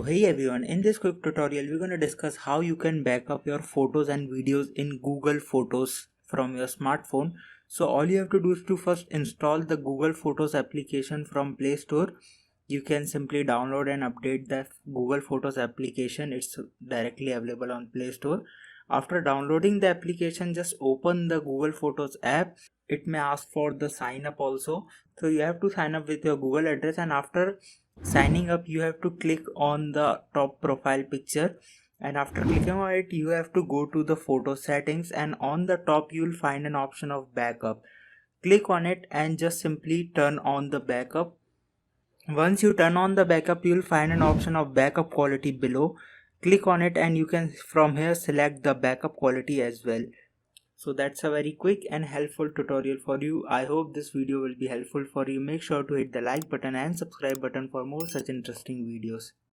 So hey everyone, in this quick tutorial we're going to discuss how you can back up your photos and videos in Google Photos from your smartphone. So all you have to do is to first install the Google Photos application from Play Store. You can simply download and update the Google Photos application. It's directly available on Play Store. After downloading the application, just open the Google Photos app. It may ask for the sign up also. So you have to sign up with your Google address, and after signing up you have to click on the top profile picture, and after clicking on it you have to go to the photo settings, and on the top you will find an option of backup. Click on it and just simply turn on the backup. Once you turn on the backup you will find an option of backup quality below. Click on it and you can from here select the backup quality as well. So that's a very quick and helpful tutorial for you. I hope this video will be helpful for you. Make sure to hit the like button and subscribe button for more such interesting videos.